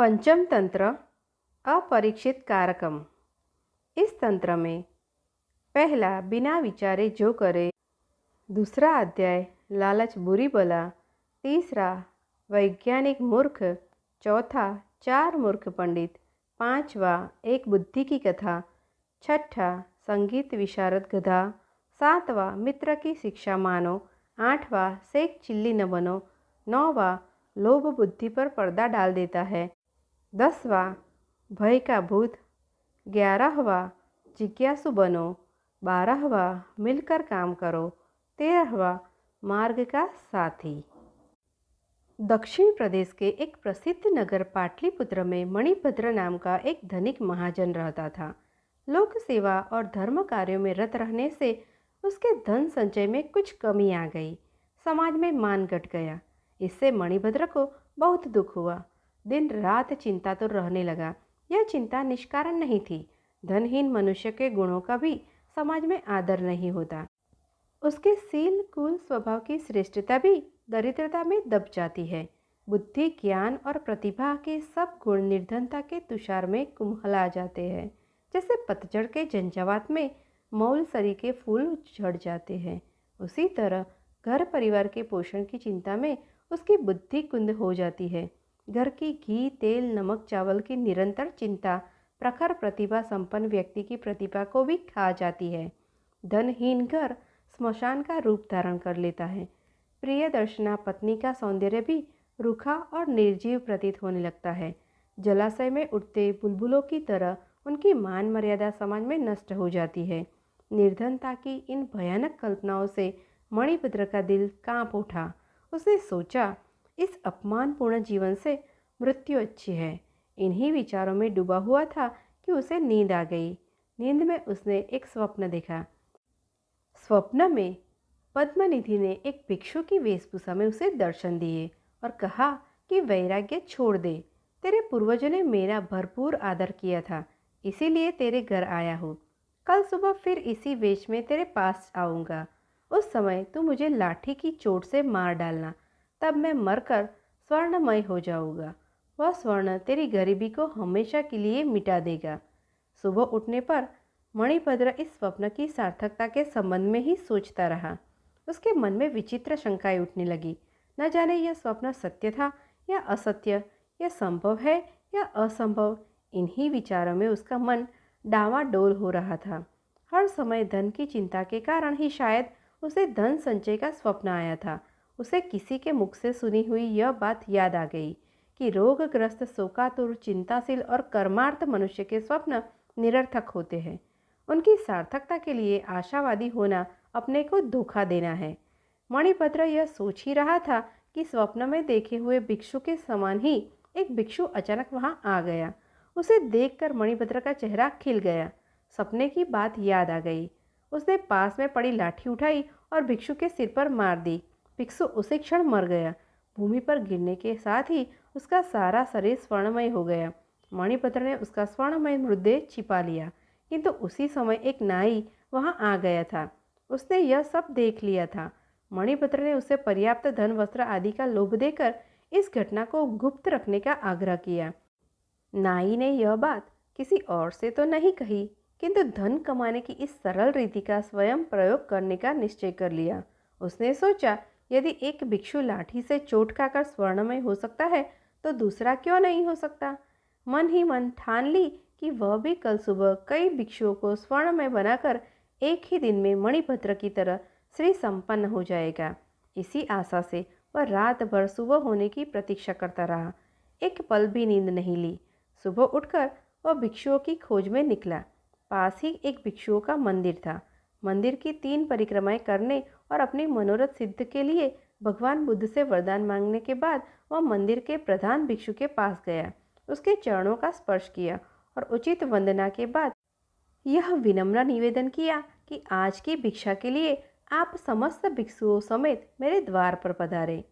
पंचम तंत्र अपरीक्षित कारकम। इस तंत्र में पहला बिना विचारे जो करे, दूसरा अध्याय लालच बुरी बला, तीसरा वैज्ञानिक मूर्ख, चौथा चार मूर्ख पंडित, पांचवा एक बुद्धि की कथा, छठा संगीत विशारद गधा, सातवां मित्र की शिक्षा मानो, आठवां सेक चिल्ली न बनो, नौवां लोभ बुद्धि पर पर्दा डाल देता है, 10वां भय का भूत, 11वां जिज्ञासु बनो, 12वां मिलकर काम करो, 13वां मार्ग का साथी। दक्षिण प्रदेश के एक प्रसिद्ध नगर पाटलिपुत्र में मणिभद्र नाम का एक धनिक महाजन रहता था। लोक सेवा और धर्म कार्यों में रत रहने से उसके धन संचय में कुछ कमी आ गई। समाज में मान घट गया। इससे मणिभद्र को बहुत दुख हुआ। दिन रात चिंता तो रहने लगा। यह चिंता निष्कारण नहीं थी। धनहीन मनुष्य के गुणों का भी समाज में आदर नहीं होता। उसके शील कुल स्वभाव की श्रेष्ठता भी दरिद्रता में दब जाती है। बुद्धि ज्ञान और प्रतिभा के सब गुण निर्धनता के तुषार में कुम्हला जाते हैं। जैसे पतझड़ के झंझावात में मौलसरी के फूल झड़ जाते हैं, उसी तरह घर परिवार के पोषण की चिंता में उसकी बुद्धि कुंद हो जाती है। घर की घी तेल नमक चावल की निरंतर चिंता प्रखर प्रतिभा संपन्न व्यक्ति की प्रतिभा को भी खा जाती है। धनहीन घर स्मशान का रूप धारण कर लेता है। प्रिय दर्शना पत्नी का सौंदर्य भी रूखा और निर्जीव प्रतीत होने लगता है। जलाशय में उठते बुलबुलों की तरह उनकी मान मर्यादा समाज में नष्ट हो जाती है। निर्धनता की इन भयानक कल्पनाओं से मणिभद्र का दिल कांप उठा। उसने सोचा, इस अपमानपूर्ण जीवन से मृत्यु अच्छी है। इन्हीं विचारों में डूबा हुआ था कि उसे नींद आ गई। नींद में उसने एक स्वप्न देखा। स्वप्न में पद्मनिधि ने एक भिक्षु की वेशभूषा में उसे दर्शन दिए और कहा कि वैराग्य छोड़ दे। तेरे पूर्वजों ने मेरा भरपूर आदर किया था, इसीलिए तेरे घर आया हूँ। कल सुबह फिर इसी वेश में तेरे पास आऊँगा। उस समय तू मुझे लाठी की चोट से मार डालना, तब मैं मरकर स्वर्णमय हो जाऊँगा। वह स्वर्ण तेरी गरीबी को हमेशा के लिए मिटा देगा। सुबह उठने पर मणिभद्र इस स्वप्न की सार्थकता के संबंध में ही सोचता रहा। उसके मन में विचित्र शंकाएं उठने लगी। न जाने यह स्वप्न सत्य था या असत्य, यह संभव है या असंभव। इन्हीं विचारों में उसका मन डावाडोल हो रहा था। हर समय धन की चिंता के कारण ही शायद उसे धन संचय का स्वप्न आया था। उसे किसी के मुख से सुनी हुई यह बात याद आ गई कि रोगग्रस्त शोकातुर चिंताशील और कर्मार्थ मनुष्य के स्वप्न निरर्थक होते हैं। उनकी सार्थकता के लिए आशावादी होना अपने को धोखा देना है। मणिभद्र यह सोच ही रहा था कि स्वप्न में देखे हुए भिक्षु के समान ही एक भिक्षु अचानक वहां आ गया। उसे देखकर मणिभद्र का चेहरा खिल गया। सपने की बात याद आ गई। उसने पास में पड़ी लाठी उठाई और भिक्षु के सिर पर मार दी। भिक्षु उसी क्षण मर गया। भूमि पर गिरने के साथ ही उसका सारा शरीर स्वर्णमय हो गया। मणिभद्र ने उसका स्वर्णमय मृतदेह छिपा लिया, किंतु उसी समय एक नाई वहां आ गया था। उसने यह सब देख लिया था। मणिभद्र ने उसे पर्याप्त धन वस्त्र आदि का लोभ देकर इस घटना को गुप्त रखने का आग्रह किया। नाई ने यह बात किसी और से तो नहीं कही, किंतु धन कमाने की इस सरल रीति का स्वयं प्रयोग करने का निश्चय कर लिया। उसने सोचा, यदि एक भिक्षु लाठी से चोट खाकर स्वर्णमय हो सकता है तो दूसरा क्यों नहीं हो सकता। मन ही मन ठान ली कि वह भी कल सुबह कई भिक्षुओं को स्वर्णमय बनाकर एक ही दिन में मणिभद्र की तरह श्री संपन्न हो जाएगा। इसी आशा से वह रात भर सुबह होने की प्रतीक्षा करता रहा। एक पल भी नींद नहीं ली। सुबह उठकर वह भिक्षुओं की खोज में निकला। पास ही एक भिक्षुओं का मंदिर था। मंदिर की 3 परिक्रमाएं करने और अपनी मनोरथ सिद्ध के लिए भगवान बुद्ध से वरदान मांगने के बाद वह मंदिर के प्रधान भिक्षु के पास गया। उसके चरणों का स्पर्श किया और उचित वंदना के बाद यह विनम्र निवेदन किया कि आज की भिक्षा के लिए आप समस्त भिक्षुओं समेत मेरे द्वार पर पधारें।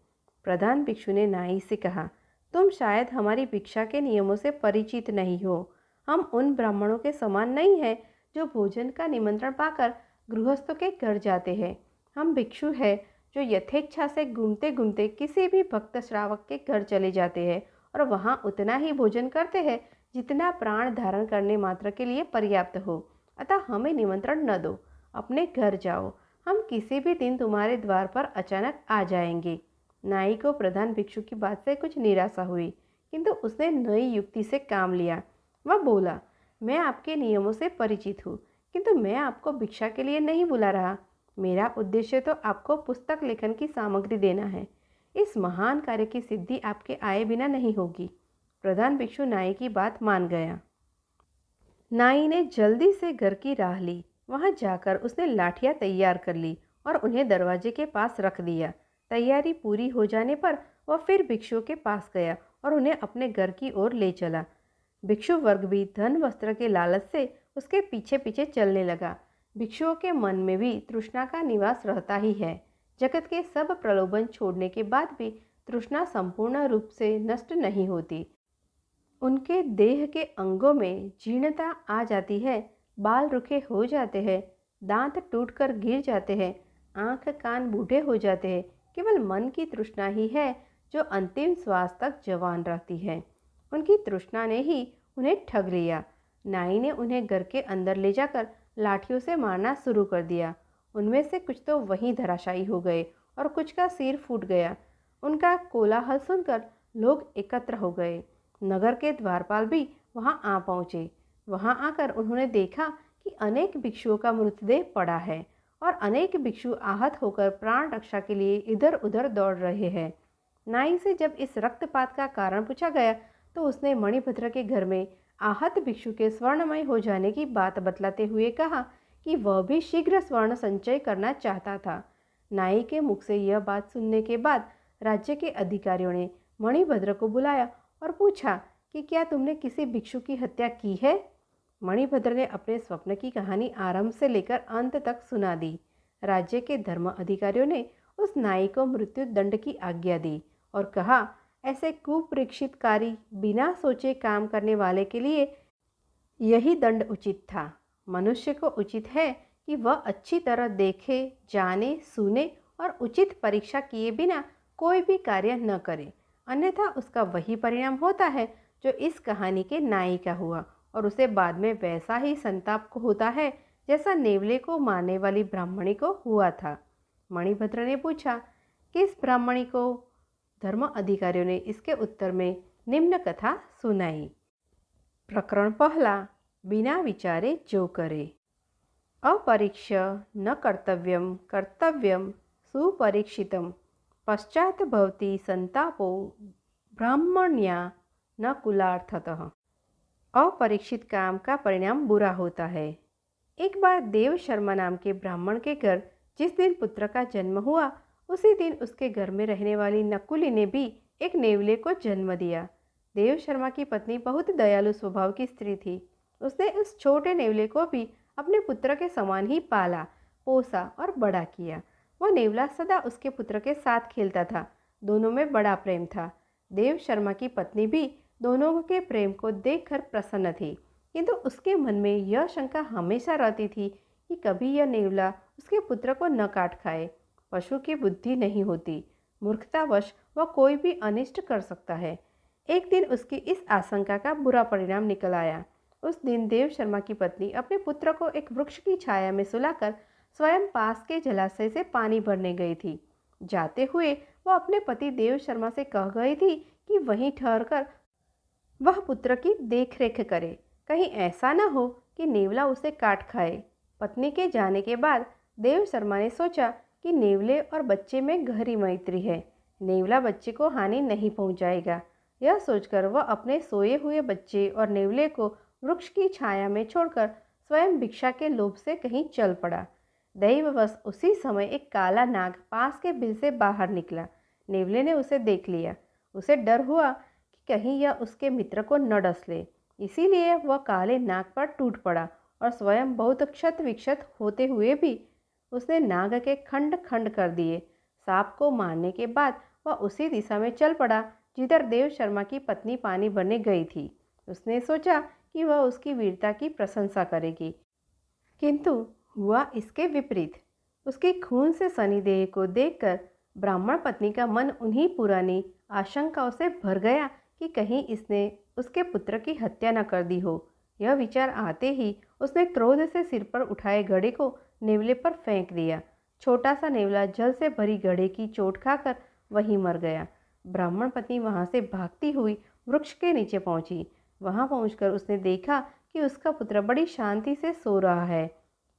प्रधान भिक्षु ने नाई से कहा, तुम शायद हमारी भिक्षा के नियमों से परिचित नहीं हो। हम उन ब्राह्मणों के समान नहीं हैं जो भोजन का निमंत्रण पाकर गृहस्थों के घर जाते हैं। हम भिक्षु हैं जो यथेच्छा से घूमते घूमते किसी भी भक्त श्रावक के घर चले जाते हैं और वहाँ उतना ही भोजन करते हैं जितना प्राण धारण करने मात्र के लिए पर्याप्त हो। अतः हमें निमंत्रण न दो, अपने घर जाओ, हम किसी भी दिन तुम्हारे द्वार पर अचानक आ जाएंगे। नाई को प्रधान भिक्षु की बात से कुछ निराशा हुई, किंतु उसने नई युक्ति से काम लिया। वह बोला, मैं आपके नियमों से परिचित हूँ, किंतु मैं आपको भिक्षा के लिए नहीं बुला रहा। मेरा उद्देश्य तो आपको पुस्तक लेखन की सामग्री देना है। इस महान कार्य की सिद्धि आपके आए बिना नहीं होगी। प्रधान भिक्षु नाई की बात मान गया। नाई ने जल्दी से घर की राह ली। वहां जाकर उसने लाठियां तैयार कर ली और उन्हें दरवाजे के पास रख दिया। तैयारी पूरी हो जाने पर वह फिर भिक्षुओं के पास गया और उन्हें अपने घर की ओर ले चला। भिक्षु वर्ग भी धन वस्त्र के लालच से उसके पीछे पीछे चलने लगा। भिक्षुओं के मन में भी तृष्णा का निवास रहता ही है। जगत के सब प्रलोभन छोड़ने के बाद भी तृष्णा संपूर्ण रूप से नष्ट नहीं होती। उनके देह के अंगों में जीर्णता आ जाती है, बाल रुखे हो जाते हैं, दांत टूटकर गिर जाते हैं, आंख कान बूढ़े हो जाते हैं। केवल मन की तृष्णा ही है जो अंतिम श्वास तक जवान रहती है। उनकी तृष्णा ने ही उन्हें ठग लिया। नाई ने उन्हें घर के अंदर ले जाकर लाठियों से मारना शुरू कर दिया। उनमें से कुछ तो वहीं धराशायी हो गए और कुछ का सिर फूट गया। उनका कोलाहल सुनकर लोग एकत्र हो गए। नगर के द्वारपाल भी वहां आ पहुंचे। वहां आकर उन्होंने देखा कि अनेक भिक्षुओं का मृतदेह पड़ा है और अनेक भिक्षु आहत होकर प्राण रक्षा के लिए इधर उधर दौड़ रहे हैं। नाई से जब इस रक्तपात का कारण पूछा गया तो उसने मणिभद्र के घर में आहत भिक्षु के स्वर्णमय हो जाने की बात बतलाते हुए कहा कि वह भी शीघ्र स्वर्ण संचय करना चाहता था। नाई के मुख से यह बात सुनने के बाद राज्य के अधिकारियों ने मणिभद्र को बुलाया और पूछा कि क्या तुमने किसी भिक्षु की हत्या की है। मणिभद्र ने अपने स्वप्न की कहानी आरंभ से लेकर अंत तक सुना दी। राज्य के धर्म अधिकारियों ने उस नाई को मृत्यु दंड की आज्ञा दी और कहा, ऐसे कुपरीक्षितकारी बिना सोचे काम करने वाले के लिए यही दंड उचित था। मनुष्य को उचित है कि वह अच्छी तरह देखे, जाने, सुने और उचित परीक्षा किए बिना कोई भी कार्य न करे, अन्यथा उसका वही परिणाम होता है जो इस कहानी के नाई का हुआ और उसे बाद में वैसा ही संताप को होता है जैसा नेवले को मारने वाली ब्राह्मणी को हुआ था। मणिभद्र ने पूछा, किस ब्राह्मणी को? धर्म अधिकारियों ने इसके उत्तर में निम्न कथा सुनाई। प्रकरण पहला, बिना विचारे जो करे। अपरीक्ष्य न कर्तव्यम कर्तव्यम सुपरीक्षितम पश्चात भवति संतापो ब्राह्मण्या न कुलार्थतः। अपरीक्षित काम का परिणाम बुरा होता है। एक बार देव शर्मा नाम के ब्राह्मण के घर जिस दिन पुत्र का जन्म हुआ, उसी दिन उसके घर में रहने वाली नकुली ने भी एक नेवले को जन्म दिया। देव शर्मा की पत्नी बहुत दयालु स्वभाव की स्त्री थी। उसने उस छोटे नेवले को भी अपने पुत्र के समान ही पाला, पोसा और बड़ा किया। वह नेवला सदा उसके पुत्र के साथ खेलता था। दोनों में बड़ा प्रेम था। देव शर्मा की पत्नी भी दोनों के प्रेम को देखकर प्रसन्न थी, किंतु उसके मन में यह शंका हमेशा रहती थी कि कभी यह नेवला उसके पुत्र को न काट खाए। पशु की बुद्धि नहीं होती, मूर्खतावश वह कोई भी अनिष्ट कर सकता है। एक दिन उसकी इस आशंका का बुरा परिणाम निकल आया। उस दिन देव शर्मा की पत्नी अपने पुत्र को एक वृक्ष की छाया में सुलाकर स्वयं पास के जलाशय से पानी भरने गई थी। जाते हुए वह अपने पति देव शर्मा से कह गई थी कि वहीं ठहरकर वह पुत्र की देखरेख करे, कहीं ऐसा न हो कि नेवला उसे काट खाए। पत्नी के जाने के बाद देव शर्मा ने सोचा कि नेवले और बच्चे में गहरी मैत्री है, नेवला बच्चे को हानि नहीं पहुंचाएगा। यह सोचकर वह अपने सोए हुए बच्चे और नेवले को वृक्ष की छाया में छोड़कर स्वयं भिक्षा के लोभ से कहीं चल पड़ा। दैववश उसी समय एक काला नाग पास के बिल से बाहर निकला। नेवले ने उसे देख लिया। उसे डर हुआ कि कहीं यह उसके मित्र को न डस ले, इसीलिए वह काले नाग पर टूट पड़ा और स्वयं बहुत क्षत विक्षत होते हुए भी उसने नाग के खंड खंड कर दिए। सांप को मारने के बाद वह उसी दिशा में चल पड़ा जिधर देव शर्मा की पत्नी पानी भरने गई थी। उसने सोचा कि वह उसकी वीरता की प्रशंसा करेगी, किंतु हुआ इसके विपरीत। उसके खून से सनी देह को देखकर ब्राह्मण पत्नी का मन उन्हीं पुरानी आशंकाओं से भर गया कि कहीं इसने उसके पुत्र की हत्या न कर दी हो। यह विचार आते ही उसने क्रोध से सिर पर उठाए घड़े को नेवले पर फेंक दिया। छोटा सा नेवला जल से भरी घड़े की चोट खाकर वहीं मर गया। ब्राह्मण पत्नी वहां से भागती हुई वृक्ष के नीचे पहुंची। वहां पहुंचकर उसने देखा कि उसका पुत्र बड़ी शांति से सो रहा है।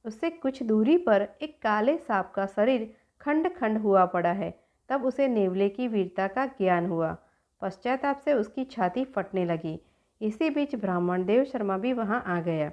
उससे कुछ दूरी पर एक काले सांप का शरीर खंड खंड हुआ पड़ा है। तब उसे नेवले की वीरता का ज्ञान हुआ। पश्चाताप से उसकी छाती फटने लगी। इसी बीच ब्राह्मण देव शर्मा भी वहां आ गया।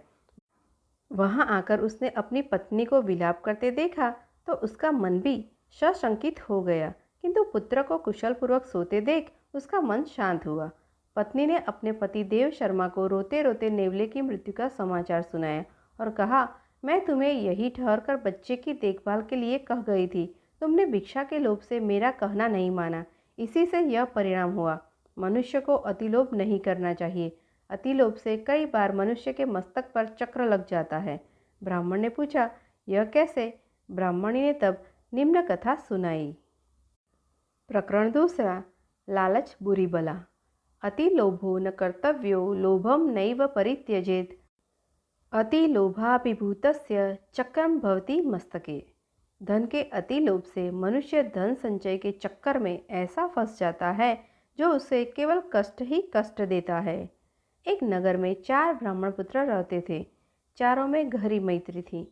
वहां आकर उसने अपनी पत्नी को विलाप करते देखा तो उसका मन भी सशंकित हो गया, किंतु पुत्र को कुशलपूर्वक सोते देख उसका मन शांत हुआ। पत्नी ने अपने पति देव शर्मा को रोते रोते नेवले की मृत्यु का समाचार सुनाया और कहा, मैं तुम्हें यही ठहर कर बच्चे की देखभाल के लिए कह गई थी। तुमने भिक्षा के लोभ से मेरा कहना नहीं माना। इसी से यह परिणाम हुआ। मनुष्य को अतिलोभ नहीं करना चाहिए। अतिलोभ से कई बार मनुष्य के मस्तक पर चक्र लग जाता है। ब्राह्मण ने पूछा, यह कैसे? ब्राह्मणी ने तब निम्न कथा सुनाई। प्रकरण दूसरा, लालच बुरी बला। अति लोभो न कर्तव्यो लोभम नैव परित्यजेत। अति लोभाभिभूतस्य चक्रम भवति मस्तके। धन के अति लोभ से मनुष्य धन संचय के चक्कर में ऐसा फंस जाता है जो उसे केवल कष्ट ही कष्ट देता है। एक नगर में 4 ब्राह्मण पुत्र रहते थे। चारों में गहरी मैत्री थी।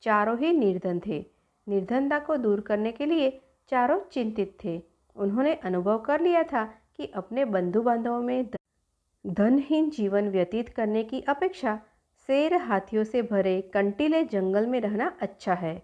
चारों ही निर्धन थे। निर्धनता को दूर करने के लिए चारों चिंतित थे। उन्होंने अनुभव कर लिया था कि अपने बंधु बांधवों में धनहीन जीवन व्यतीत करने की अपेक्षा शेर हाथियों से भरे कंटीले जंगल में रहना अच्छा है।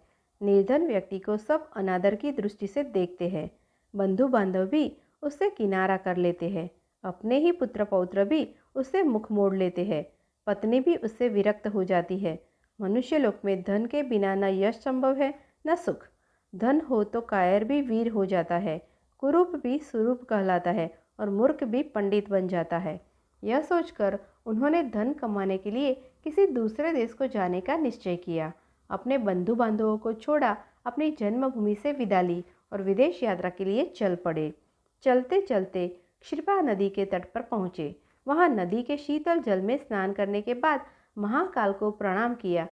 निर्धन व्यक्ति को सब अनादर की दृष्टि से देखते हैं। बंधु बांधव भी उससे किनारा कर लेते हैं। अपने ही पुत्र पौत्र भी उससे मुख मोड़ लेते हैं। पत्नी भी उससे विरक्त हो जाती है। मनुष्य लोक में धन के बिना न यश संभव है न सुख। धन हो तो कायर भी वीर हो जाता है, कुरूप भी सुरूप कहलाता है और मूर्ख भी पंडित बन जाता है। यह सोचकर उन्होंने धन कमाने के लिए किसी दूसरे देश को जाने का निश्चय किया। अपने बंधु बांधवों को छोड़ा, अपनी जन्मभूमि से विदा ली और विदेश यात्रा के लिए चल पड़े। चलते चलते क्षिप्रा नदी के तट पर पहुँचे। वहाँ नदी के शीतल जल में स्नान करने के बाद महाकाल को प्रणाम किया।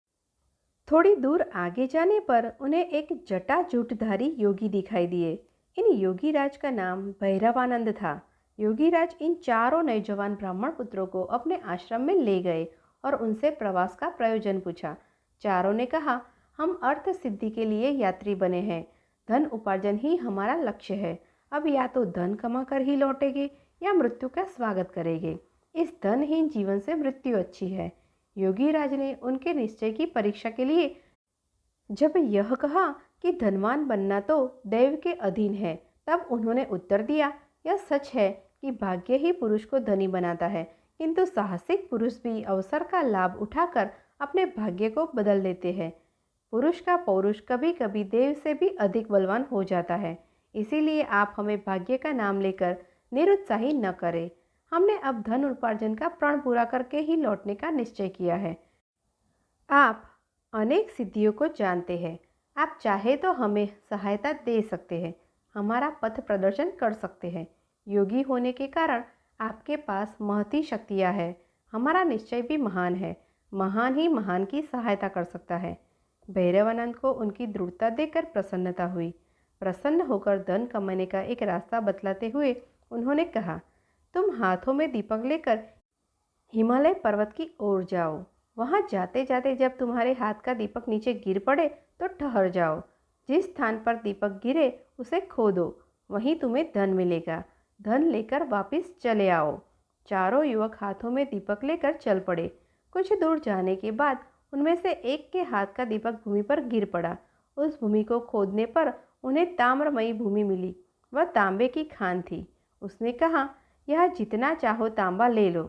थोड़ी दूर आगे जाने पर उन्हें एक जटाजूटधारी योगी दिखाई दिए। इन योगीराज का नाम भैरवानंद था। योगीराज इन चारों नौजवान ब्राह्मण पुत्रों को अपने आश्रम में ले गए और उनसे प्रवास का प्रयोजन पूछा। चारों ने कहा, हम अर्थ सिद्धि के लिए यात्री बने हैं। धन उपार्जन ही हमारा लक्ष्य है। अब या तो धन कमा कर ही लौटेंगे या मृत्यु का स्वागत करेंगे। इस धनहीन जीवन से मृत्यु अच्छी है। योगीराज ने उनके निश्चय की परीक्षा के लिए जब यह कहा कि धनवान बनना तो दैव के अधीन है, तब उन्होंने उत्तर दिया, यह सच है कि भाग्य ही पुरुष को धनी बनाता है, किंतु साहसिक पुरुष भी अवसर का लाभ उठाकर अपने भाग्य को बदल देते हैं। पुरुष का पौरुष कभी कभी देव से भी अधिक बलवान हो जाता है। इसीलिए आप हमें भाग्य का नाम लेकर निरुत्साही न करें। हमने अब धन उपार्जन का प्रण पूरा करके ही लौटने का निश्चय किया है। आप अनेक सिद्धियों को जानते हैं। आप चाहे तो हमें सहायता दे सकते हैं, हमारा पथ प्रदर्शन कर सकते हैं। योगी होने के कारण आपके पास महती शक्तियाँ हैं। हमारा निश्चय भी महान है। महान ही महान की सहायता कर सकता है। भैरवानंद को उनकी दृढ़ता देखकर प्रसन्नता हुई। प्रसन्न होकर धन कमाने का एक रास्ता बतलाते हुए उन्होंने कहा, तुम हाथों में दीपक लेकर हिमालय पर्वत की ओर जाओ। वहां जाते जाते जब तुम्हारे हाथ का दीपक नीचे गिर पड़े तो ठहर जाओ। जिस स्थान पर दीपक गिरे उसे खोदो, वहीं तुम्हें धन मिलेगा। धन लेकर वापस चले आओ। चारों युवक हाथों में दीपक लेकर चल पड़े। कुछ दूर जाने के बाद उनमें से एक के हाथ का दीपक भूमि पर गिर पड़ा। उस भूमि को खोदने पर उन्हें ताम्रमयी भूमि मिली। वह तांबे की खान थी। उसने कहा, यह जितना चाहो तांबा ले लो।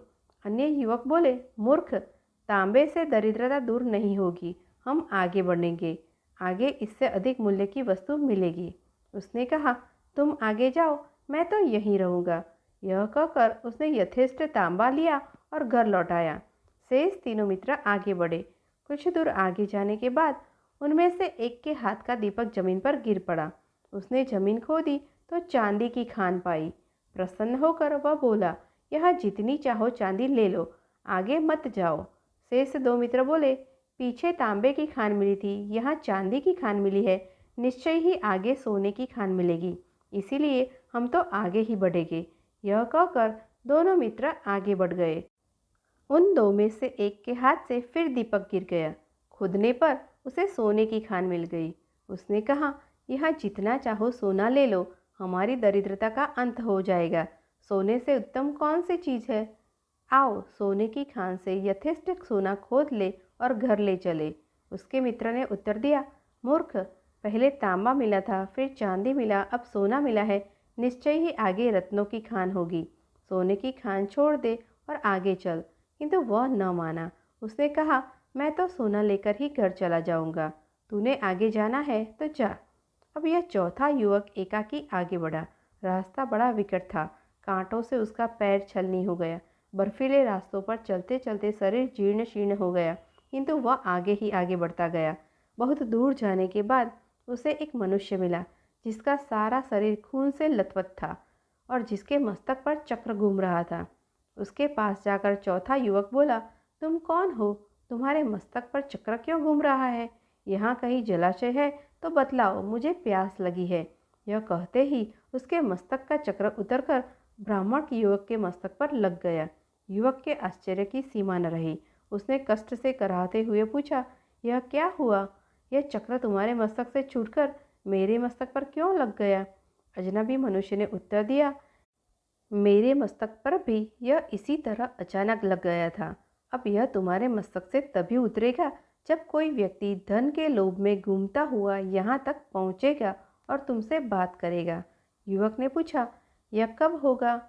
अन्य युवक बोले, मूर्ख, तांबे से दरिद्रता दूर नहीं होगी। हम आगे बढ़ेंगे, आगे इससे अधिक मूल्य की वस्तु मिलेगी। उसने कहा, तुम आगे जाओ, मैं तो यहीं रहूँगा। यह कहकर उसने यथेष्ट तांबा लिया और घर लौटाया। शेष तीनों मित्र आगे बढ़े। कुछ दूर आगे जाने के बाद उनमें से एक के हाथ का दीपक जमीन पर गिर पड़ा। उसने जमीन खोदी तो चांदी की खान पाई। प्रसन्न होकर वह बोला, यहाँ जितनी चाहो चांदी ले लो, आगे मत जाओ। शेष दो मित्र बोले, पीछे तांबे की खान मिली थी, यहाँ चांदी की खान मिली है, निश्चय ही आगे सोने की खान मिलेगी, इसीलिए हम तो आगे ही बढ़ेंगे। यह कहकर दोनों मित्र आगे बढ़ गए। उन दो में से एक के हाथ से फिर दीपक गिर गया। खुदने पर उसे सोने की खान मिल गई। उसने कहा, यहाँ जितना चाहो सोना ले लो, हमारी दरिद्रता का अंत हो जाएगा। सोने से उत्तम कौन सी चीज़ है? आओ, सोने की खान से यथेष्ट सोना खोद ले और घर ले चले। उसके मित्र ने उत्तर दिया, मूर्ख, पहले तांबा मिला था, फिर चांदी मिला, अब सोना मिला है, निश्चय ही आगे रत्नों की खान होगी। सोने की खान छोड़ दे और आगे चल। किंतु वह न माना। उसने कहा, मैं तो सोना लेकर ही घर चला जाऊंगा, तूने आगे जाना है तो जा। अब यह चौथा युवक एकाकी आगे बढ़ा। रास्ता बड़ा विकट था, कांटों से उसका पैर छलनी हो गया। बर्फीले रास्तों पर चलते चलते शरीर जीर्ण शीर्ण हो गया, किंतु वह आगे ही आगे बढ़ता गया। बहुत दूर जाने के बाद उसे एक मनुष्य मिला, जिसका सारा शरीर खून से लथपथ था और जिसके मस्तक पर चक्र घूम रहा था। उसके पास जाकर चौथा युवक बोला, तुम कौन हो? तुम्हारे मस्तक पर चक्र क्यों घूम रहा है? यहाँ कहीं जलाशय है तो बतलाओ, मुझे प्यास लगी है। यह कहते ही उसके मस्तक का चक्र उतरकर ब्राह्मण के युवक के मस्तक पर लग गया। युवक के आश्चर्य की सीमा न रही। उसने कष्ट से कराहते हुए पूछा, यह क्या हुआ? यह चक्र तुम्हारे मस्तक से छूटकर मेरे मस्तक पर क्यों लग गया? अजनबी मनुष्य ने उत्तर दिया, मेरे मस्तक पर भी यह इसी तरह अचानक लग गया था। अब यह तुम्हारे मस्तक से तभी उतरेगा जब कोई व्यक्ति धन के लोभ में घूमता हुआ यहाँ तक पहुँचेगा और तुमसे बात करेगा। युवक ने पूछा, यह कब होगा?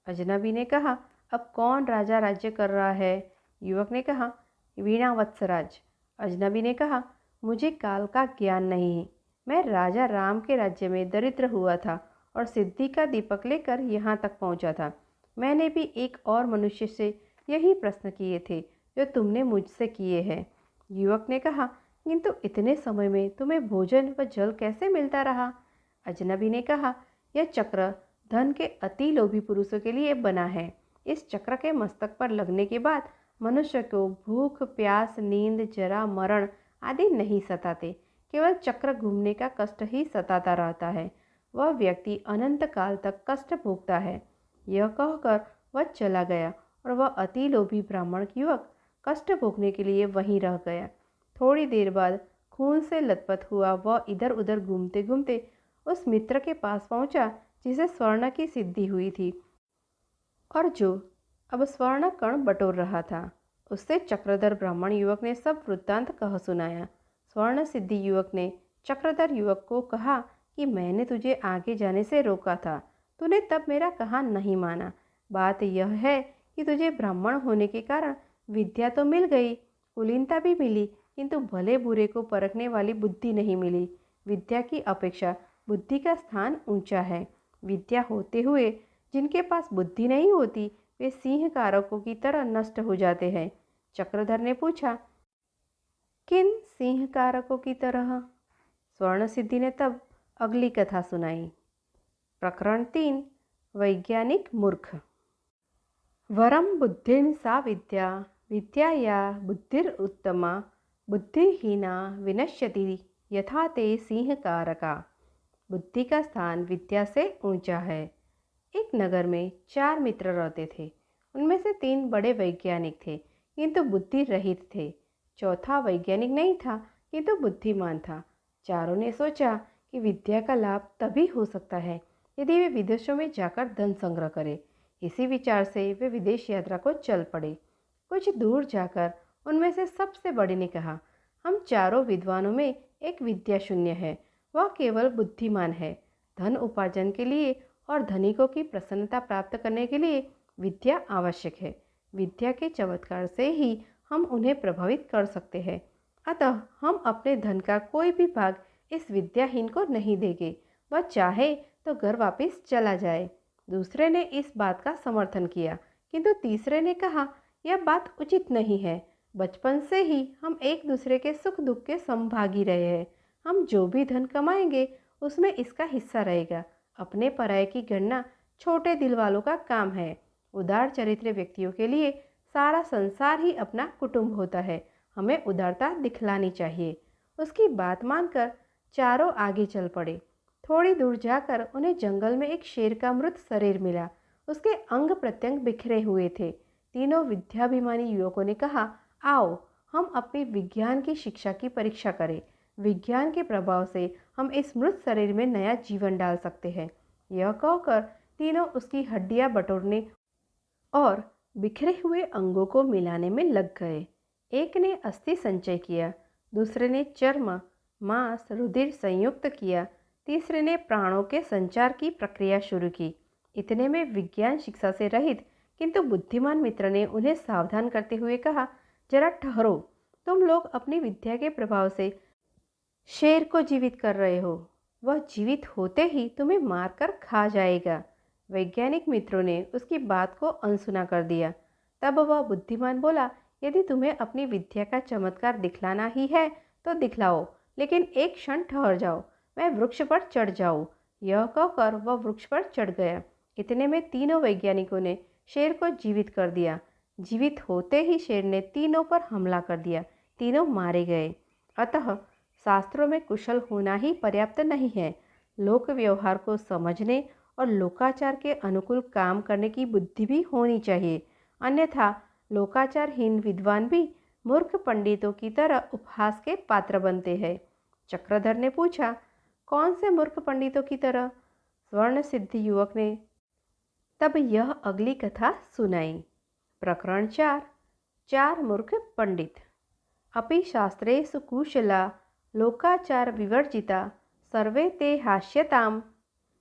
अजनबी ने कहा, अब कौन राजा राज्य कर रहा है? युवक ने कहा, वीणा वत्सराज। अजनबी ने कहा, मुझे काल का ज्ञान नहीं। मैं राजा राम के राज्य में दरिद्र हुआ था और सिद्धि का दीपक लेकर यहाँ तक पहुँचा था। मैंने भी एक और मनुष्य से यही प्रश्न किए थे जो तुमने मुझसे किए हैं। युवक ने कहा, किंतु इतने समय में तुम्हें भोजन व जल कैसे मिलता रहा? अजनबी ने कहा, यह चक्र धन के अति लोभी पुरुषों के लिए बना है। इस चक्र के मस्तक पर लगने के बाद मनुष्य को भूख, प्यास, नींद, जरा, मरण आदि नहीं सताते, केवल चक्र घूमने का कष्ट ही सताता रहता है। वह व्यक्ति अनंत काल तक कष्ट भोगता है। यह कहकर वह चला गया और वह अति लोभी ब्राह्मण युवक कष्ट भोगने के लिए वहीं रह गया। थोड़ी देर बाद खून से लथपथ हुआ वह इधर उधर घूमते घूमते उस मित्र के पास पहुंचा जिसे स्वर्ण की सिद्धि हुई थी और जो अब स्वर्ण कण बटोर रहा था। उससे चक्रधर ब्राह्मण युवक ने सब वृत्तांत कह सुनाया। स्वर्ण सिद्धि युवक ने चक्रधर युवक को कहा कि मैंने तुझे आगे जाने से रोका था, तूने तब मेरा कहा नहीं माना। बात यह है कि तुझे ब्राह्मण होने के कारण विद्या तो मिल गई, कुलीनता भी मिली, किंतु भले बुरे को परखने वाली बुद्धि नहीं मिली। विद्या की अपेक्षा बुद्धि का स्थान ऊंचा है। विद्या होते हुए जिनके पास बुद्धि नहीं होती वे सिंह कारकों की तरह नष्ट हो जाते हैं। चक्रधर ने पूछा, किन सिंह कारकों की तरह? स्वर्ण सिद्धि ने तब अगली कथा सुनाई। प्रकरण 3, वैज्ञानिक मूर्ख। वरम बुद्धिं सा विद्या विद्या या बुद्धिर उत्तमा बुद्धिहीना विनश्यति यथा ते सिंह कारका। बुद्धि का स्थान विद्या से ऊंचा है। एक नगर में 4 मित्र रहते थे। उनमें से 3 बड़े वैज्ञानिक थे, किंतु बुद्धि रहित थे। चौथा वैज्ञानिक नहीं था, किंतु बुद्धिमान था। चारों ने सोचा कि विद्या का लाभ तभी हो सकता है यदि वे विदेशों में जाकर धन संग्रह करें। इसी विचार से वे विदेश यात्रा को चल पड़े। कुछ दूर जाकर उनमें से सबसे बड़े ने कहा, हम चारों विद्वानों में एक विद्या शून्य है, वह केवल बुद्धिमान है। धन उपार्जन के लिए और धनिकों की प्रसन्नता प्राप्त करने के लिए विद्या आवश्यक है। विद्या के चमत्कार से ही हम उन्हें प्रभावित कर सकते हैं। अतः हम अपने धन का कोई भी भाग इस विद्याहीन को नहीं देंगे। वह चाहे तो घर वापस चला जाए। दूसरे ने इस बात का समर्थन किया, किंतु तीसरे ने कहा, यह बात उचित नहीं है। बचपन से ही हम एक दूसरे के सुख दुख के समभागी रहे हैं। हम जो भी धन कमाएंगे उसमें इसका हिस्सा रहेगा। अपने पराये की गणना छोटे दिल वालों का काम है। उदार चरित्र व्यक्तियों के लिए सारा संसार ही अपना कुटुंब होता है। हमें उदारता दिखलानी चाहिए। उसकी बात मानकर चारों आगे चल पड़े। थोड़ी दूर जाकर उन्हें जंगल में एक शेर का मृत शरीर मिला। उसके अंग प्रत्यंग बिखरे हुए थे। तीनों विद्याभिमानी युवकों ने कहा, आओ हम अपनी विज्ञान की शिक्षा की परीक्षा करें। विज्ञान के प्रभाव से हम इस मृत शरीर में नया जीवन डाल सकते हैं। यह कहकर तीनों उसकी हड्डियां बटोरने और बिखरे हुए अंगों को मिलाने में लग गए। एक ने अस्थि संचय किया, दूसरे ने चर्म, मांस, रुधिर संयुक्त किया, तीसरे ने प्राणों के संचार की प्रक्रिया शुरू की। इतने में विज्ञान शिक्षा से रहित किंतु बुद्धिमान मित्र ने उन्हें सावधान करते हुए कहा, जरा ठहरो, तुम लोग अपनी विद्या के प्रभाव से शेर को जीवित कर रहे हो। वह जीवित होते ही तुम्हें मारकर खा जाएगा। वैज्ञानिक मित्रों ने उसकी बात को अनसुना कर दिया। तब वह बुद्धिमान बोला, यदि तुम्हें अपनी विद्या का चमत्कार दिखलाना ही है तो दिखलाओ, लेकिन एक क्षण ठहर जाओ, मैं वृक्ष पर चढ़ जाऊं। यह कहकर वह वृक्ष पर चढ़ गया। इतने में तीनों वैज्ञानिकों ने शेर को जीवित कर दिया। जीवित होते ही शेर ने तीनों पर हमला कर दिया। तीनों मारे गए। अतः शास्त्रों में कुशल होना ही पर्याप्त नहीं है, लोक व्यवहार को समझने और लोकाचार के अनुकूल काम करने की बुद्धि भी होनी चाहिए। अन्यथा लोकाचारहीन विद्वान भी मूर्ख पंडितों की तरह उपहास के पात्र बनते हैं। चक्रधर ने पूछा, कौन से मूर्ख पंडितों की तरह? स्वर्ण सिद्ध युवक ने तब यह अगली कथा सुनाई। प्रकरण 4। चार मूर्ख पंडित। अपि शास्त्रेषु कुशला लोकाचार विवर्जिता सर्वे ते हास्यताम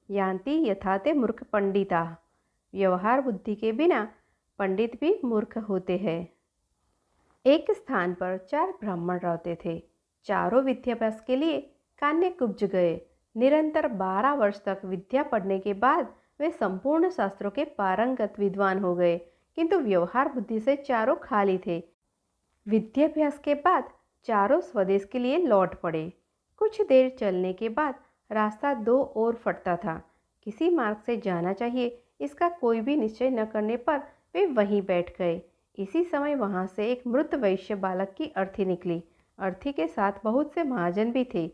यान्ति यथा ते मूर्ख पंडिता। व्यवहार बुद्धि के बिना पंडित भी मूर्ख होते हैं। एक स्थान पर चार ब्राह्मण रहते थे। चारों विद्याभ्यास के लिए कान्यकुब्ज गए। निरंतर 12 वर्ष तक विद्या पढ़ने के बाद वे संपूर्ण शास्त्रों के पारंगत विद्वान हो गए, किंतु व्यवहार बुद्धि से चारों खाली थे। विद्याभ्यास के बाद चारों स्वदेश के लिए लौट पड़े। कुछ देर चलने के बाद रास्ता दो ओर फटता था। किसी मार्ग से जाना चाहिए, इसका कोई भी निश्चय न करने पर वे वहीं बैठ गए। इसी समय वहां से एक मृत वैश्य बालक की अर्थी निकली। अर्थी के साथ बहुत से महाजन भी थे।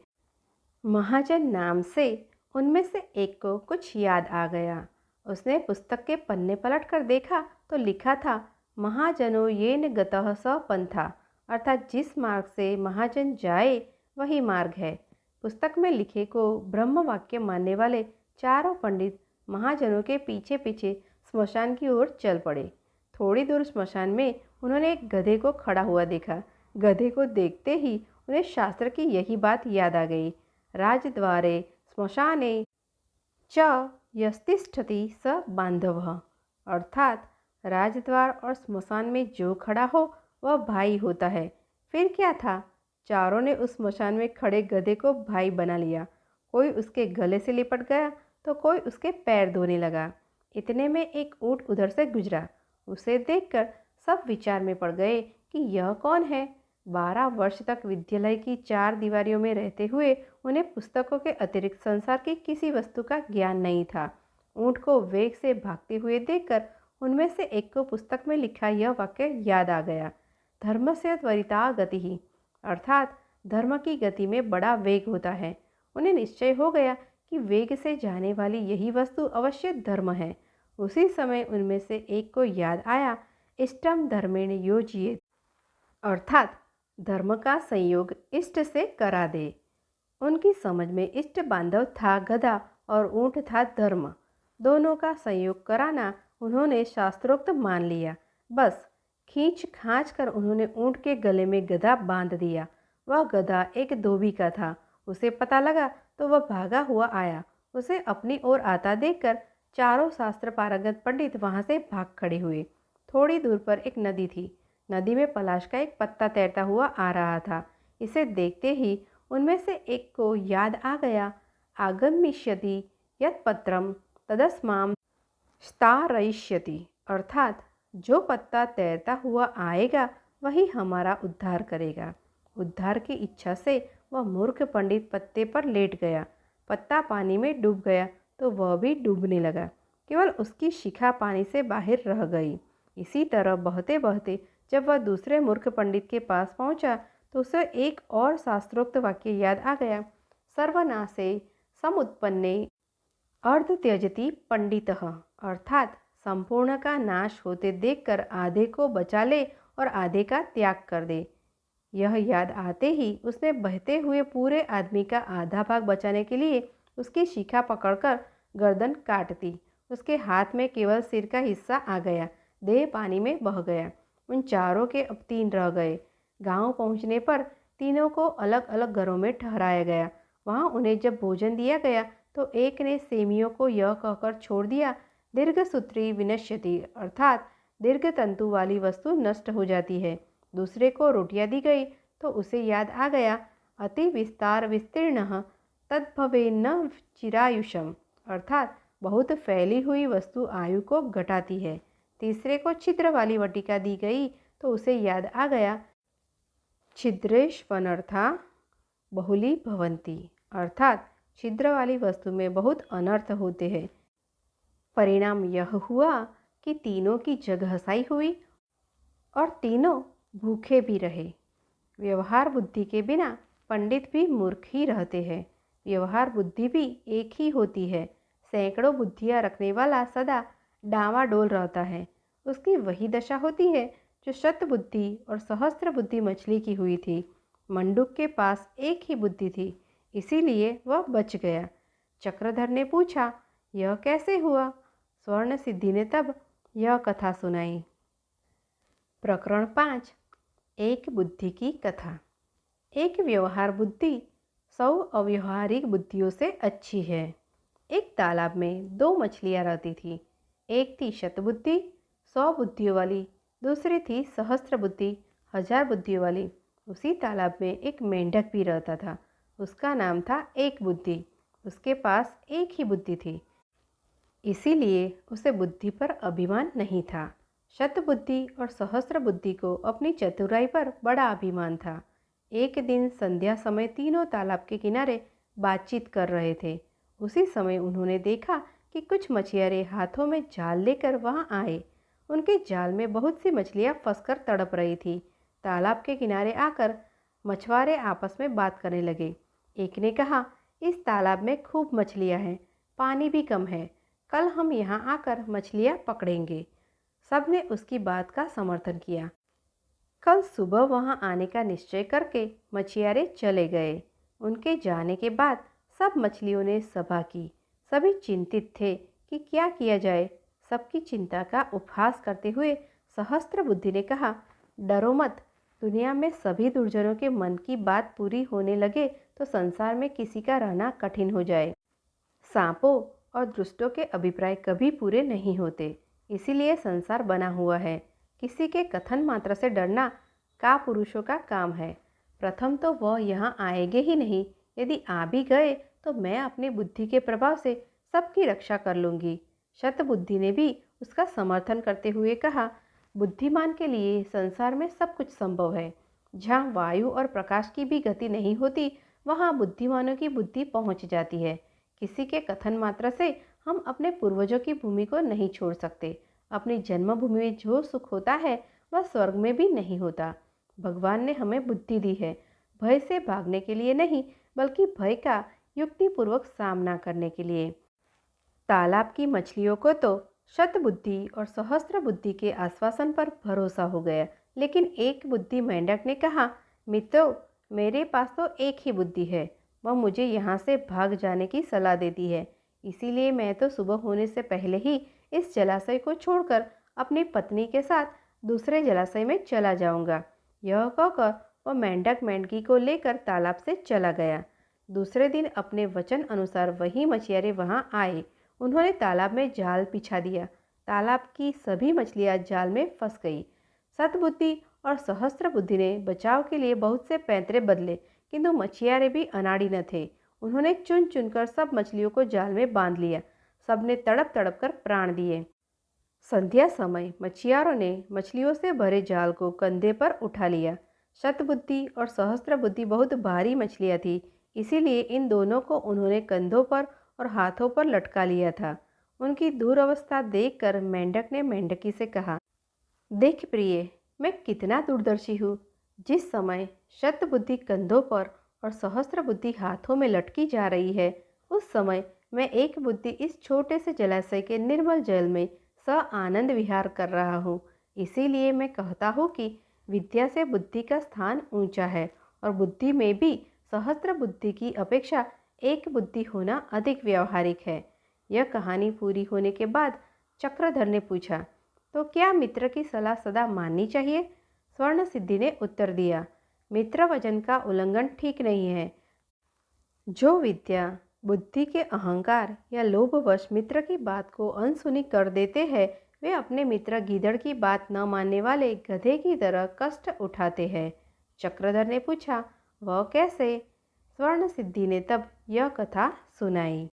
महाजन नाम से उनमें से एक को कुछ याद आ गया। उसने पुस्तक के पन्ने पलटकर देखा तो लिखा था, महाजनो येन गतः स पंथा, अर्थात जिस मार्ग से महाजन जाए वही मार्ग है। पुस्तक में लिखे को ब्रह्म वाक्य मानने वाले चारों पंडित महाजनों के पीछे पीछे स्मशान की ओर चल पड़े। थोड़ी दूर स्मशान में उन्होंने एक गधे को खड़ा हुआ देखा। गधे को देखते ही उन्हें शास्त्र की यही बात याद आ गई। राजद्वारे स्मशाने च यस्तिष्ठति स बांधवः, अर्थात राजद्वार और स्मशान में जो खड़ा हो वह भाई होता है। फिर क्या था, चारों ने उस स्मशान में खड़े गधे को भाई बना लिया। कोई उसके गले से लिपट गया तो कोई उसके पैर धोने लगा। इतने में एक ऊंट उधर से गुजरा। उसे देखकर सब विचार में पड़ गए कि यह कौन है। 12 वर्ष तक विद्यालय की 4 दीवारियों में रहते हुए उन्हें पुस्तकों के अतिरिक्त संसार की किसी वस्तु का ज्ञान नहीं था। ऊंट को वेग से भागते हुए देखकर उनमें से एक को पुस्तक में लिखा यह वाक्य याद आ गया, धर्मस्य त्वरिता गतिः, अर्थात धर्म की गति में बड़ा वेग होता है। उन्हें निश्चय हो गया कि वेग से जाने वाली यही वस्तु अवश्य धर्म है। उसी समय उनमें से एक को याद आया, इष्टम धर्मेण योजयेत्, अर्थात धर्म का संयोग इष्ट से करा दे। उनकी समझ में इष्ट बांधव था गधा और ऊंट था धर्म। दोनों का संयोग कराना उन्होंने शास्त्रोक्त मान लिया। बस खींच खांच कर उन्होंने ऊंट के गले में गधा बांध दिया। वह गधा एक धोबी का था। उसे पता लगा तो वह भागा हुआ आया। उसे अपनी ओर आता देखकर चारों शास्त्र पारंगत पंडित वहां से भाग खड़े हुए। थोड़ी दूर पर एक नदी थी। नदी में पलाश का एक पत्ता तैरता हुआ आ रहा था। इसे देखते ही उनमें से एक को याद आ गया, आगमिष्यति यत् पत्रम तदस्माम स्तारयिष्यति, अर्थात जो पत्ता तैरता हुआ आएगा वही हमारा उद्धार करेगा। उद्धार की इच्छा से वह मूर्ख पंडित पत्ते पर लेट गया। पत्ता पानी में डूब गया तो वह भी डूबने लगा। केवल उसकी शिखा पानी से बाहर रह गई। इसी तरह बहते बहते जब वह दूसरे मूर्ख पंडित के पास पहुंचा तो उसे एक और शास्त्रोक्त वाक्य याद आ गया। सर्वनाशे समुत्पन्ने अर्ध त्यजति पंडितः, अर्थात संपूर्ण का नाश होते देखकर आधे को बचा ले और आधे का त्याग कर दे। यह याद आते ही उसने बहते हुए पूरे आदमी का आधा भाग बचाने के लिए उसकी शिखा पकड़कर गर्दन काट दी। उसके हाथ में केवल सिर का हिस्सा आ गया, देह पानी में बह गया। उन चारों के अब 3 रह गए। गांव पहुंचने पर तीनों को अलग अलग घरों में ठहराया गया। वहां उन्हें जब भोजन दिया गया तो एक ने सेमियों को यह कहकर छोड़ दिया, दीर्घसूत्री विनश्यति, अर्थात दीर्घ तंतु वाली वस्तु नष्ट हो जाती है। दूसरे को रोटियां दी गई तो उसे याद आ गया, अति विस्तार विस्तीर्ण तद्भवेन्न चिरायुषम, अर्थात बहुत फैली हुई वस्तु आयु को घटाती है। तीसरे को छिद्र वाली वटिका दी गई तो उसे याद आ गया, छिद्रेष्वनर्था बहुली भवंती, अर्थात छिद्र वाली वस्तु में बहुत अनर्थ होते हैं। परिणाम यह हुआ कि तीनों की जग हसाई हुई और तीनों भूखे भी रहे। व्यवहार बुद्धि के बिना पंडित भी मूर्ख ही रहते हैं। व्यवहार बुद्धि भी एक ही होती है। सैकड़ों बुद्धियां रखने वाला सदा डावाडोल रहता है। उसकी वही दशा होती है जो शत बुद्धि और सहस्त्र बुद्धि मछली की हुई थी। मंडूक के पास एक ही बुद्धि थी, इसीलिए वह बच गया। चक्रधर ने पूछा, यह कैसे हुआ? स्वर्ण सिद्धि ने तब यह कथा सुनाई। प्रकरण 5, एक बुद्धि की कथा। एक व्यवहार बुद्धि 100 अव्यवहारिक बुद्धियों से अच्छी है। एक तालाब में 2 मछलियां रहती थी। एक थी शतबुद्धि 100 बुद्धियों वाली, दूसरी थी सहस्त्र बुद्धि 1000 बुद्धियों वाली। उसी तालाब में एक मेंढक भी रहता था। उसका नाम था एक बुद्धि। उसके पास एक ही बुद्धि थी, इसीलिए उसे बुद्धि पर अभिमान नहीं था। शतबुद्धि और सहस्त्र बुद्धि को अपनी चतुराई पर बड़ा अभिमान था। एक दिन संध्या समय तीनों तालाब के किनारे बातचीत कर रहे थे। उसी समय उन्होंने देखा कि कुछ मछुआरे हाथों में जाल लेकर वहां आए। उनके जाल में बहुत सी मछलियां फंसकर तड़प रही थी। तालाब के किनारे आकर मछुआरे आपस में बात करने लगे। एक ने कहा, इस तालाब में खूब मछलियां हैं, पानी भी कम है, कल हम यहाँ आकर मछलियां पकड़ेंगे। सबने उसकी बात का समर्थन किया। कल सुबह वहाँ आने का निश्चय करके मछुआरे चले गए। उनके जाने के बाद सब मछलियों ने सभा की। सभी चिंतित थे कि क्या किया जाए। सबकी चिंता का उपहास करते हुए सहस्त्र बुद्धि ने कहा, डरो मत, दुनिया में सभी दुर्जनों के मन की बात पूरी होने लगे तो संसार में किसी का रहना कठिन हो जाए। सांपों और दुष्टों के अभिप्राय कभी पूरे नहीं होते, इसीलिए संसार बना हुआ है। किसी के कथन मात्र से डरना का पुरुषों का काम है। प्रथम तो वह यहाँ आएंगे ही नहीं। यदि आ भी गए तो मैं अपनी बुद्धि के प्रभाव से सबकी रक्षा कर लूँगी। शतबुद्धि ने भी उसका समर्थन करते हुए कहा, बुद्धिमान के लिए संसार में सब कुछ संभव है। जहाँ वायु और प्रकाश की भी गति नहीं होती, वहाँ बुद्धिमानों की बुद्धि पहुँच जाती है। किसी के कथन मात्र से हम अपने पूर्वजों की भूमि को नहीं छोड़ सकते। अपनी जन्मभूमि में जो सुख होता है वह स्वर्ग में भी नहीं होता। भगवान ने हमें बुद्धि दी है, भय से भागने के लिए नहीं, बल्कि भय का युक्तिपूर्वक सामना करने के लिए। तालाब की मछलियों को तो शतबुद्धि और सहस्त्र बुद्धि के आश्वासन पर भरोसा हो गया, लेकिन एक बुद्धि मेंढक ने कहा, मित्रों, मेरे पास तो एक ही बुद्धि है। वह मुझे यहाँ से भाग जाने की सलाह देती है। इसीलिए मैं तो सुबह होने से पहले ही इस जलाशय को छोड़कर अपनी पत्नी के साथ दूसरे जलाशय में चला जाऊंगा। यह कहकर वह मेंढक मेंढकी को लेकर तालाब से चला गया। दूसरे दिन अपने वचन अनुसार वही मछुआरे वहाँ आए। उन्होंने तालाब में जाल बिछा दिया। तालाब की सभी मछलियाँ जाल में फंस गई। सतबुद्धि और सहस्त्र बुद्धि ने बचाव के लिए बहुत से पैंतरे बदले, किंतु मछुआरे भी अनाड़ी न थे। उन्होंने चुन चुनकर सब मछलियों को जाल में बांध लिया। सबने तड़प तड़प कर प्राण दिए। संध्या समय मछुआरों ने मछलियों से भरे जाल को कंधे पर उठा लिया। शतबुद्धि और सहस्त्र बुद्धि बहुत भारी मछलियाँ थी, इसीलिए इन दोनों को उन्होंने कंधों पर और हाथों पर लटका लिया था। उनकी दुरवस्था देखकर मेंढक ने मेंढकी से कहा, देख प्रिय, मैं कितना दूरदर्शी हूँ। जिस समय शत बुद्धि कंधों पर और सहस्त्र बुद्धि हाथों में लटकी जा रही है, उस समय मैं एक बुद्धि इस छोटे से जलाशय के निर्मल जल में आनंद विहार कर रहा हूँ। इसीलिए मैं कहता हूँ कि विद्या से बुद्धि का स्थान ऊंचा है और बुद्धि में भी सहस्त्र बुद्धि की अपेक्षा एक बुद्धि होना अधिक व्यावहारिक है। यह कहानी पूरी होने के बाद चक्रधर ने पूछा, तो क्या मित्र की सलाह सदा माननी चाहिए? स्वर्ण सिद्धि ने उत्तर दिया, मित्र वचन का उल्लंघन ठीक नहीं है। जो विद्या बुद्धि के अहंकार या लोभवश मित्र की बात को अनसुनी कर देते हैं, वे अपने मित्र गीदड़ की बात न मानने वाले गधे की तरह कष्ट उठाते हैं। चक्रधर ने पूछा, वह कैसे? स्वर्ण सिद्धि ने तब यह कथा सुनाई।